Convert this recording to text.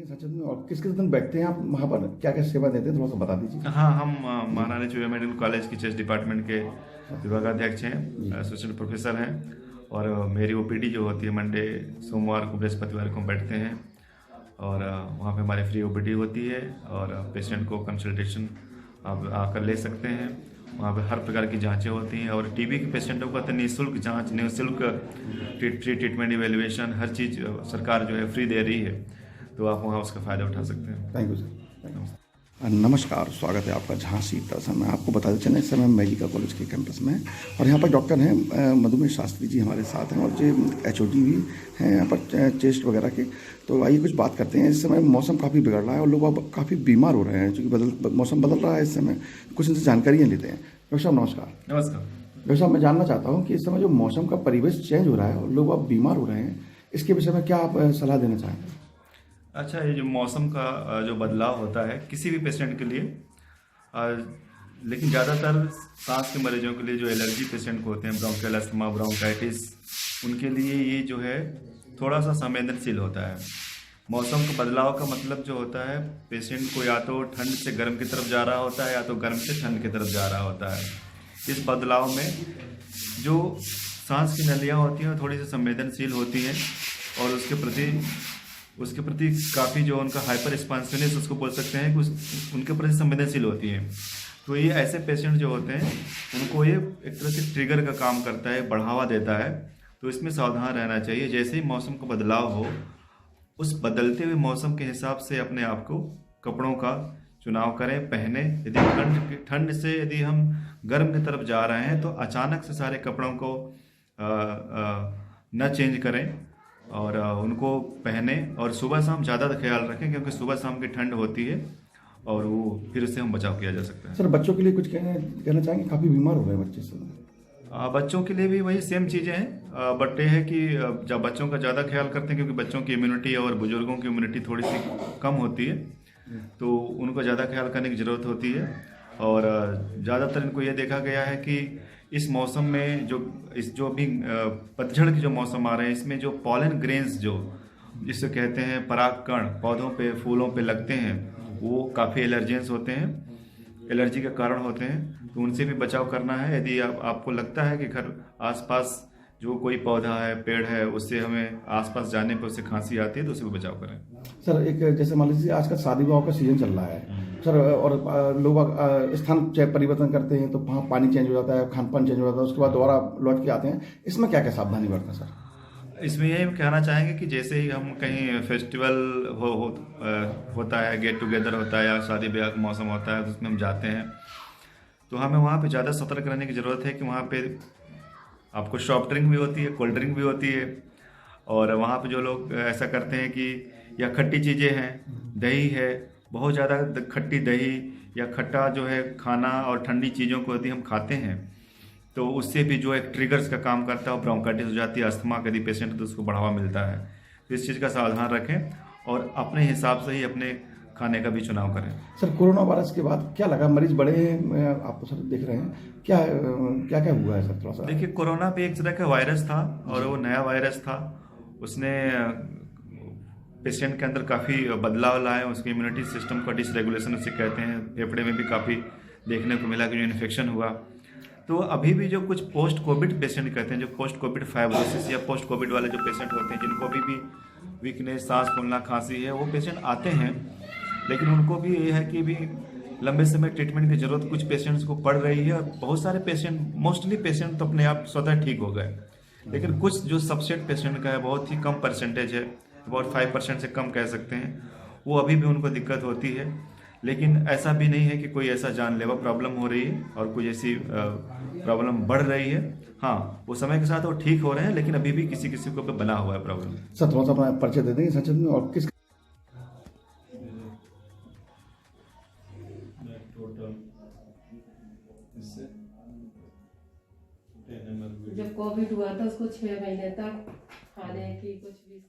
हैं सचिन में, और किस किस दिन बैठते हैं आप वहाँ पर, क्या क्या सेवा देते हैं, थोड़ा सा बता दीजिए। हाँ, हम महारानी चूड़िया मेडिकल कॉलेज की चेस्ट डिपार्टमेंट के विभागाध्यक्ष हैं, एसोसिएट प्रोफेसर हैं। और मेरी ओपीडी जो होती है मंडे, सोमवार को, बृहस्पतिवार को हम बैठते हैं। और वहाँ पे हमारी फ्री ओपीडी होती है और पेशेंट को कंसल्टेशन आप आकर ले सकते हैं। वहाँ पे हर प्रकार की जांचें होती हैं और टीबी के पेशेंटों का तो निःशुल्क जांच, निःशुल्क फ्री ट्रीटमेंट, इवेल्युएशन, हर चीज़ सरकार जो है फ्री दे रही है, तो आप वहाँ उसका फ़ायदा उठा सकते हैं। Thank you sir. नमस्कार, स्वागत है आपका झांसी दर्शन में। आपको बता दें चलें, इस समय मेडिकल कॉलेज के कैंपस में, और यहाँ पर डॉक्टर हैं मधुमेह शास्त्री जी हमारे साथ हैं, और जो एचओडी भी हैं यहाँ पर चेस्ट वगैरह के। तो आइए कुछ बात करते हैं। इस समय मौसम काफ़ी बिगड़ रहा है और लोग अब काफ़ी बीमार हो रहे हैं, क्योंकि मौसम बदल रहा है इस समय। कुछ इनसे जानकारियाँ लेते हैं। डॉक्टर साहब नमस्कार। नमस्कार। डॉक्टर साहब, मैं जानना चाहता हूँ कि इस समय जो मौसम का परिवेश चेंज हो रहा है और लोग अब बीमार हो रहे हैं, इसके विषय में क्या आप सलाह देना चाहेंगे? अच्छा, ये जो मौसम का जो बदलाव होता है किसी भी पेशेंट के लिए, लेकिन ज़्यादातर सांस के मरीजों के लिए, जो एलर्जी पेशेंट को होते हैं, ब्रोंकियल अस्थमा, ब्रोंकाइटिस, उनके लिए ये जो है थोड़ा सा संवेदनशील होता है। मौसम का बदलाव का मतलब जो होता है, पेशेंट को या तो ठंड से गर्म की तरफ जा रहा होता है या तो गर्म से ठंड की तरफ जा रहा होता है। इस बदलाव में जो सांस की नलियाँ होती हैं थोड़ी सी संवेदनशील होती हैं और उसके प्रति काफ़ी जो उनका हाइपर एक्सपांसिवनेस उसको बोल सकते हैं कि उनके प्रति संवेदनशील होती हैं। तो ये ऐसे पेशेंट जो होते हैं उनको ये एक तरह से ट्रिगर का काम करता है, बढ़ावा देता है। तो इसमें सावधान रहना चाहिए। जैसे ही मौसम का बदलाव हो, उस बदलते हुए मौसम के हिसाब से अपने आप को, कपड़ों का चुनाव करें, पहने। यदि ठंड से यदि हम गर्म की तरफ जा रहे हैं तो अचानक से सारे कपड़ों को न चेंज करें और उनको पहने, और सुबह शाम ज़्यादा ख्याल रखें, क्योंकि सुबह शाम की ठंड होती है और वो फिर उससे हम बचाव किया जा सकता है। सर, बच्चों के लिए कुछ कहना चाहेंगे? काफ़ी बीमार हो गए बच्चे से। बच्चों के लिए भी वही सेम चीज़ें हैं, बट ये है कि जब बच्चों का ज़्यादा ख्याल करते हैं, क्योंकि बच्चों की इम्यूनिटी और बुजुर्गों की इम्यूनिटी थोड़ी सी कम होती है, तो उनको ज़्यादा ख्याल करने की ज़रूरत होती है। और ज़्यादातर इनको ये देखा गया है कि इस मौसम में जो भी पतझड़ के जो मौसम आ रहे हैं, इसमें जो पॉलन ग्रेन्स, जो जिसे कहते हैं परागकण, पौधों पे, फूलों पे लगते हैं, वो काफ़ी एलर्जेंस होते हैं, एलर्जी का कारण होते हैं। तो उनसे भी बचाव करना है। यदि आपको लगता है कि घर आसपास जो कोई पौधा है, पेड़ है, उससे हमें आसपास जाने पर उससे खांसी आती है, तो उससे भी बचाव करें। सर, एक जैसे मान लीजिए आजकल शादी विवाह का सीजन चल रहा है सर, और लोग स्थान परिवर्तन करते हैं, तो वहाँ पानी चेंज हो जाता है, खान पान चेंज हो जाता है, उसके बाद दोबारा लौट के आते हैं। इसमें क्या क्या सावधानी बरतें सर? इसमें यही कहना चाहेंगे कि जैसे ही हम कहीं फेस्टिवल होता है, गेट टुगेदर होता है या शादी ब्याह का मौसम होता है, तो उसमें हम जाते हैं, तो हमें वहाँ पे ज़्यादा सतर्क रहने की ज़रूरत है कि वहाँ पे आपको सॉफ्ट ड्रिंक भी होती है, कोल्ड ड्रिंक भी होती है। और वहाँ पे जो लोग ऐसा करते हैं कि या खट्टी चीज़ें हैं, दही है, बहुत ज़्यादा खट्टी दही या खट्टा जो है खाना और ठंडी चीज़ों को यदि हम खाते हैं, तो उससे भी जो एक ट्रिगर्स का काम करता है, ब्रोंकाइटिस हो जाती है, अस्थमा का यदि पेशेंट है तो उसको बढ़ावा मिलता है। तो इस चीज़ का सावधान रखें और अपने हिसाब से ही अपने खाने का भी चुनाव करें। सर, कोरोना वायरस के बाद क्या लगा? मरीज बढ़े हैं, आप तो सर देख रहे हैं, क्या क्या हुआ है सर? थोड़ा सा देखिए, कोरोना भी एक तरह का वायरस था और वो नया वायरस था। उसने पेशेंट के अंदर काफ़ी बदलाव लाए, उसके इम्यूनिटी सिस्टम का डिसरेगुलेशन उसे कहते हैं। फेफड़े में भी काफ़ी देखने को मिला कि जो इन्फेक्शन हुआ। तो अभी भी जो कुछ पोस्ट कोविड पेशेंट कहते हैं, जो पोस्ट कोविड फाइब्रोसिस या पोस्ट कोविड वाले जो पेशेंट होते हैं, जिनको अभी भी वीकनेस, सांस फूलना, खांसी है, वो पेशेंट आते हैं। लेकिन उनको भी ये है कि भी लंबे समय ट्रीटमेंट की ज़रूरत कुछ पेशेंट्स को पड़ रही है, और बहुत सारे पेशेंट, मोस्टली पेशेंट तो अपने आप स्वतः ठीक हो गए। लेकिन कुछ जो सबसेट पेशेंट का है, बहुत ही कम परसेंटेज है, अबाउट 5% से कम कह सकते हैं, वो अभी भी उनको दिक्कत होती है। लेकिन ऐसा भी नहीं है कि कोई ऐसा जानलेवा प्रॉब्लम हो रही है और कुछ ऐसी प्रॉब्लम बढ़ रही है। हाँ, वो समय के साथ वो ठीक हो रहे हैं, लेकिन अभी भी किसी किसी को पे बना हुआ है प्रॉब्लम। सर, थोड़ा सा अपना परिचय दे देंगे सचिन में, और किस जब कोविड हुआ था उसको 6 महीने तक खाने की कुछ भी